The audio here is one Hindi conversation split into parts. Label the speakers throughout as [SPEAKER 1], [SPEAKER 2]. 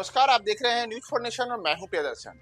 [SPEAKER 1] नमस्कार, आप देख रहे हैं न्यूज फॉर नेशन और मैं हूं प्रियदर्शन।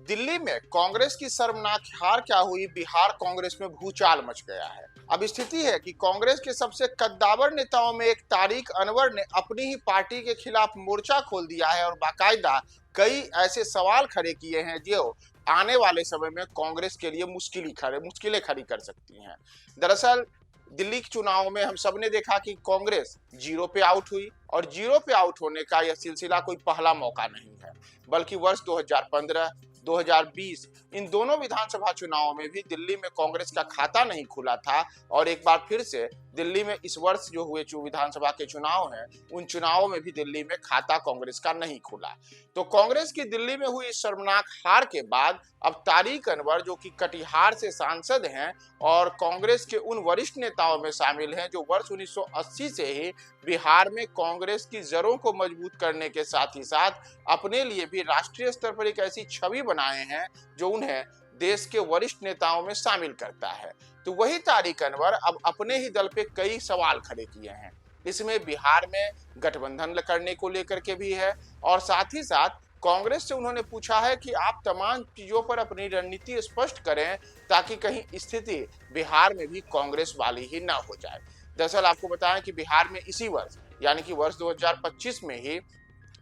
[SPEAKER 1] दिल्ली में कांग्रेस की शर्मनाक हार क्या हुई, बिहार कांग्रेस में भूचाल मच गया है। अब स्थिति है कि कांग्रेस के सबसे कद्दावर नेताओं में एक तारिक अनवर ने अपनी ही पार्टी के खिलाफ मोर्चा खोल दिया है और बाकायदा कई ऐसे सवाल खड़े किए हैं जो आने वाले समय में कांग्रेस के लिए मुश्किलें खड़ी कर सकती हैं। दरअसल दिल्ली के चुनाव में हम सब ने देखा कि कांग्रेस जीरो पे आउट हुई और जीरो पे आउट होने का यह सिलसिला कोई पहला मौका नहीं है, बल्कि वर्ष 2015 2020 इन दोनों विधानसभा चुनावों में भी दिल्ली में कांग्रेस का खाता नहीं खुला था और एक बार फिर से दिल्ली में इस वर्ष जो हुए विधानसभा के चुनाव हैं उन चुनावों में भी दिल्ली में खाता कांग्रेस का नहीं खुला। तो कांग्रेस की दिल्ली में हुई इस शर्मनाक हार के बाद अब तारिक अनवर जो कि कटिहार से सांसद हैं और कांग्रेस के उन वरिष्ठ नेताओं में शामिल हैं जो वर्ष 1980 से ही बिहार में कांग्रेस की जड़ों को मजबूत करने के साथ ही साथ अपने लिए भी राष्ट्रीय स्तर पर एक ऐसी छवि बनाए हैं जो उन्हें देश के वरिष्ठ नेताओं में शामिल करता है। तो वही तारिक अनवर अब अपने ही दल पे कई सवाल खड़े किए हैं। इसमें बिहार में गठबंधन करने को लेकर के भी है और साथ ही साथ कांग्रेस से उन्होंने पूछा है कि आप तमाम चीजों पर अपनी रणनीति स्पष्ट करें ताकि कहीं स्थिति बिहार में भी कांग्रेस वाली ही ना हो जाए। दरअसल आपको बताएं कि बिहार में इसी वर्ष यानी कि वर्ष 2025 में ही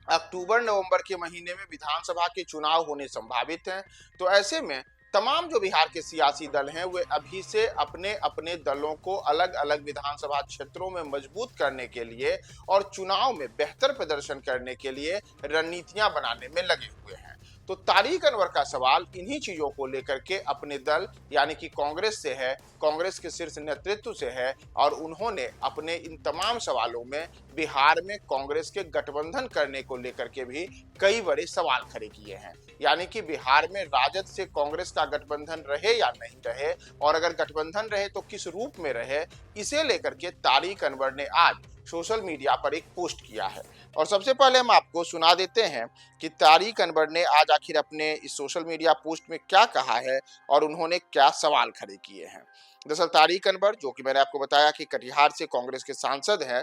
[SPEAKER 1] अक्टूबर नवंबर के महीने में विधानसभा के चुनाव होने संभावित हैं। तो ऐसे में तमाम जो बिहार के सियासी दल हैं वे अभी से अपने अपने दलों को अलग अलग विधानसभा क्षेत्रों में मजबूत करने के लिए और चुनाव में बेहतर प्रदर्शन करने के लिए रणनीतियां बनाने में लगे हुए हैं। तो तारिक अनवर का सवाल इन्हीं चीजों को लेकर के अपने दल यानी कि कांग्रेस से है, कांग्रेस के शीर्ष नेतृत्व से है और उन्होंने अपने इन तमाम सवालों में बिहार में कांग्रेस के गठबंधन करने को लेकर के भी कई बड़े सवाल खड़े किए हैं। यानी कि बिहार में राजद से कांग्रेस का गठबंधन रहे या नहीं रहे और अगर गठबंधन रहे तो किस रूप में रहे, इसे लेकर के तारिक अनवर ने आज सोशल मीडिया पर एक पोस्ट किया है। और सबसे पहले हम आपको सुना देते हैं कि तारिक अनवर ने आज आखिर अपने इस सोशल मीडिया पोस्ट में क्या कहा है और उन्होंने क्या सवाल खड़े किए हैं। दरअसल तारिक अनवर जो कि मैंने आपको बताया कि कटिहार से कांग्रेस के सांसद हैं,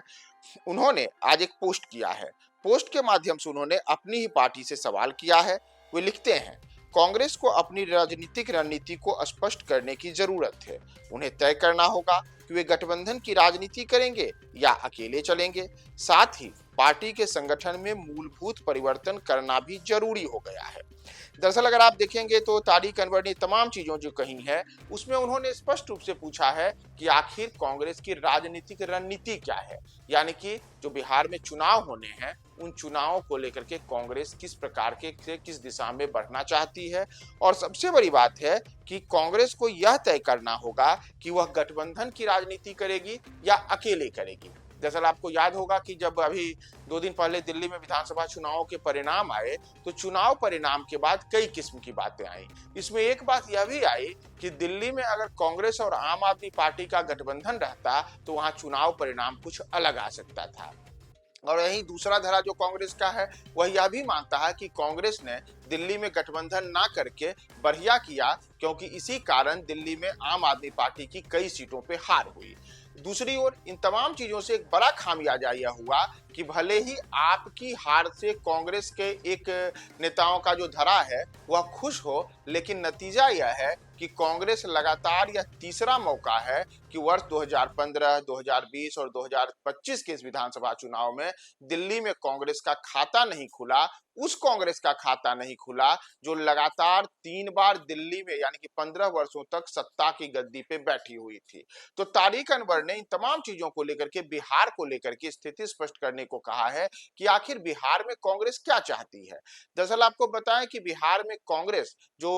[SPEAKER 1] उन्होंने आज एक पोस्ट किया है। पोस्ट के माध्यम से उन्होंने अपनी ही पार्टी से सवाल किया है। वे लिखते हैं, कांग्रेस को अपनी राजनीतिक रणनीति को स्पष्ट करने की जरूरत है। उन्हें तय करना होगा कि वे गठबंधन की राजनीति करेंगे या अकेले चलेंगे। साथ ही पार्टी के संगठन में मूलभूत परिवर्तन करना भी जरूरी हो गया है। दरअसल अगर आप देखेंगे तो तारिक अनवर ने तमाम चीजों जो कही है उसमें उन्होंने स्पष्ट रूप से पूछा है कि आखिर कांग्रेस की राजनीतिक रणनीति क्या है, यानी कि जो बिहार में चुनाव होने हैं उन चुनावों को लेकर के कांग्रेस किस प्रकार के किस दिशा में बढ़ना चाहती है। और सबसे बड़ी बात है कि कांग्रेस को यह तय करना होगा कि वह गठबंधन की राजनीति करेगी या अकेले करेगी। दरअसल आपको याद होगा कि जब अभी 2 दिन पहले दिल्ली में विधानसभा चुनावों के परिणाम आए तो चुनाव परिणाम के बाद कई किस्म की बातें आई। इसमें एक बात यह भी आई कि दिल्ली में अगर कांग्रेस और आम आदमी पार्टी का गठबंधन रहता तो वहां चुनाव परिणाम कुछ अलग आ सकता था। और यही दूसरा धड़ा जो कांग्रेस का है वह यह भी मानता है कि कांग्रेस ने दिल्ली में गठबंधन ना करके बढ़िया किया, क्योंकि इसी कारण दिल्ली में आम आदमी पार्टी की कई सीटों पे हार हुई। दूसरी ओर इन तमाम चीजों से एक बड़ा खामियाजा यह हुआ कि भले ही आपकी हार से कांग्रेस के एक नेताओं का जो धरा है वह खुश हो, लेकिन नतीजा यह है कि कांग्रेस लगातार यह तीसरा मौका है कि वर्ष 2015, 2020 और 2025 के इस विधानसभा चुनाव में दिल्ली में कांग्रेस का खाता नहीं खुला। उस कांग्रेस का खाता नहीं खुला जो लगातार 3 बार दिल्ली में यानी कि 15 वर्षों तक सत्ता की गद्दी पे बैठी हुई थी। तो तारिक अनवर ने इन तमाम चीजों को लेकर के बिहार को लेकर के स्थिति स्पष्ट करने को कहा है कि आखिर बिहार में कांग्रेस क्या चाहती है। दरअसल आपको बताएं कि बिहार में कांग्रेस जो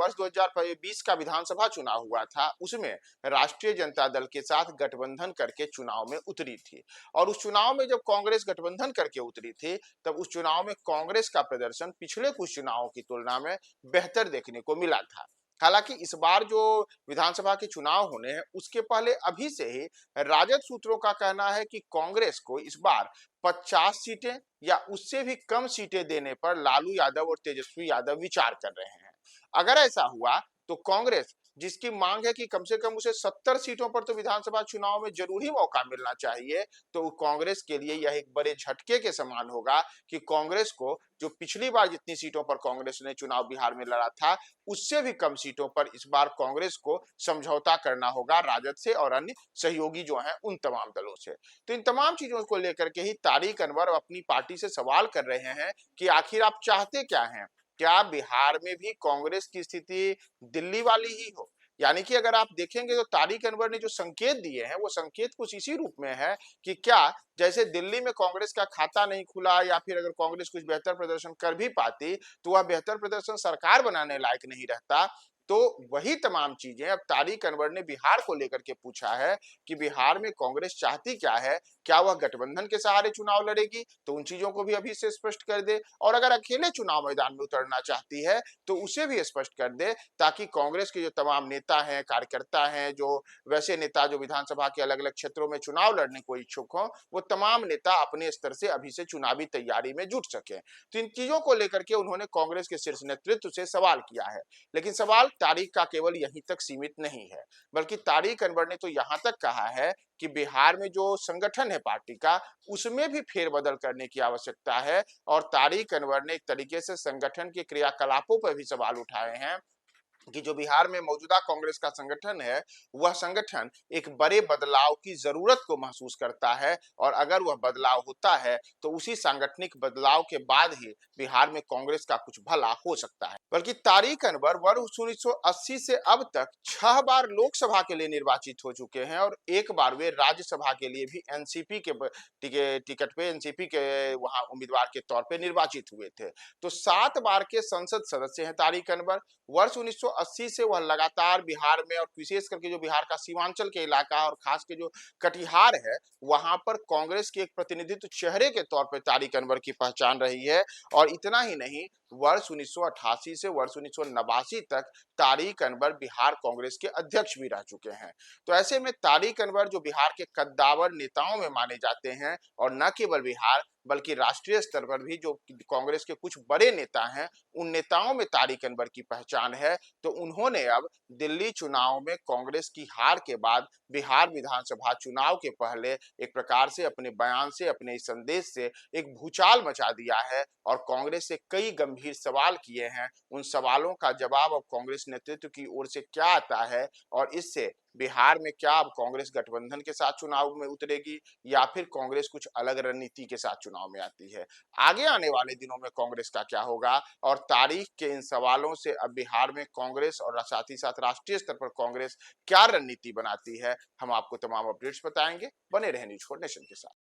[SPEAKER 1] वर्ष 2020 का विधानसभा चुनाव हुआ था उसमें राष्ट्रीय जनता दल के साथ गठबंधन करके चुनाव में उतरी थी और उस चुनाव में जब कांग्रेस गठबंधन करके उतरी थी तब उस चुनाव में कांग्रेस का प्रदर्शन पिछले कुछ चुनावों की तुलना में बेहतर देखने को मिला था। हालांकि इस बार जो विधानसभा के चुनाव होने हैं उसके पहले अभी से ही राजद सूत्रों का कहना है कि कांग्रेस को इस बार 50 सीटें या उससे भी कम सीटें देने पर लालू यादव और तेजस्वी यादव विचार कर रहे हैं। अगर ऐसा हुआ तो कांग्रेस जिसकी मांग है कि कम से कम उसे 70 सीटों पर तो विधानसभा चुनाव में जरूर मौका मिलना चाहिए, तो कांग्रेस के लिए यह एक बड़े झटके के समान होगा कि कांग्रेस को जो पिछली बार जितनी सीटों पर कांग्रेस ने चुनाव बिहार में लड़ा था, उससे भी कम सीटों पर इस बार कांग्रेस को समझौता करना होगा राजद से और अन्य सहयोगी जो हैं उन तमाम दलों से। तो इन तमाम चीजों को लेकर के ही तारिक अनवर अपनी पार्टी से सवाल कर रहे हैं कि आखिर आप चाहते क्या हैं? क्या बिहार में भी कांग्रेस की स्थिति दिल्ली वाली ही हो? यानी कि अगर आप देखेंगे तो तारिक अनवर ने जो संकेत दिए हैं वो संकेत कुछ इसी रूप में है कि क्या जैसे दिल्ली में कांग्रेस का खाता नहीं खुला या फिर अगर कांग्रेस कुछ बेहतर प्रदर्शन कर भी पाती तो वह बेहतर प्रदर्शन सरकार बनाने लायक नहीं रहता। तो वही तमाम चीजें अब तारिक अनवर ने बिहार को लेकर के पूछा है कि बिहार में कांग्रेस चाहती क्या है, क्या वह गठबंधन के सहारे चुनाव लड़ेगी, तो उन चीजों को भी अभी से स्पष्ट कर दे, और अगर अकेले चुनाव मैदान में उतरना चाहती है तो उसे भी स्पष्ट कर दे, ताकि कांग्रेस के जो तमाम नेता हैं, कार्यकर्ता हैं, जो वैसे नेता जो विधानसभा के अलग अलग क्षेत्रों में चुनाव लड़ने को इच्छुक हों, वो तमाम नेता अपने स्तर से अभी से चुनावी तैयारी में जुट सके। तो इन चीजों को लेकर के उन्होंने कांग्रेस के शीर्ष नेतृत्व से सवाल किया है। लेकिन सवाल तारिक का केवल यहीं तक सीमित नहीं है, बल्कि तारिक अनवर ने तो यहां तक कहा है कि बिहार में जो संगठन है पार्टी का, उसमें भी फेरबदल करने की आवश्यकता है। और तारिक अनवर ने एक तरीके से संगठन के क्रियाकलापों पर भी सवाल उठाए हैं कि जो बिहार में मौजूदा कांग्रेस का संगठन है, वह संगठन एक बड़े बदलाव की जरूरत को महसूस करता है, और अगर वह बदलाव होता है तो उसी सांगठनिक बदलाव के बाद ही बिहार में कांग्रेस का कुछ भला हो सकता है। बल्कि तारिक अनवर वर्ष 1980 से अब तक 6 बार लोकसभा के लिए निर्वाचित हो चुके हैं और एक बार वे राज्यसभा के लिए भी एनसीपी के टिकट पे एनसीपी के वहां उम्मीदवार के तौर पे निर्वाचित हुए थे। तो 7 बार के संसद सदस्य हैं तारिक अनवर। वर्ष 1980 से वह लगातार बिहार में और विशेष करके जो बिहार का सीमांचल के इलाका और खास के जो कटिहार है, वहां पर कांग्रेस के एक प्रतिनिधित्व चेहरे के तौर पर तारिक अनवर की पहचान रही है। और इतना ही नहीं, वर्ष 1988 से वर्ष 1989 तक तारिक अनवर बिहार कांग्रेस के अध्यक्ष भी रह चुके हैं। तो ऐसे में तारिक अनवर जो बिहार के कद्दावर नेताओं में माने जाते हैं, और न केवल बिहार बल्कि राष्ट्रीय स्तर पर भी जो कांग्रेस के कुछ बड़े नेता हैं, उन नेताओं में तारिक अनवर की पहचान है। तो उन्होंने अब दिल्ली चुनाव में कांग्रेस की हार के बाद बिहार विधानसभा चुनाव के पहले एक प्रकार से अपने बयान से, अपने इस संदेश से एक भूचाल मचा दिया है और कांग्रेस से कई गंभीर सवाल किए हैं। उन सवालों का जवाब अब कांग्रेस नेतृत्व की ओर से क्या आता है, और इससे बिहार में क्या अब कांग्रेस गठबंधन के साथ चुनाव में उतरेगी या फिर कांग्रेस कुछ अलग रणनीति के साथ चुनाव में आती है। आगे आने वाले दिनों में कांग्रेस का क्या होगा, और तारीख के इन सवालों से अब बिहार में कांग्रेस और साथ ही साथ राष्ट्रीय स्तर पर कांग्रेस क्या रणनीति बनाती है, हम आपको तमाम अपडेट्स बताएंगे। बने रहे न्यूज़ 4 नेशन के साथ।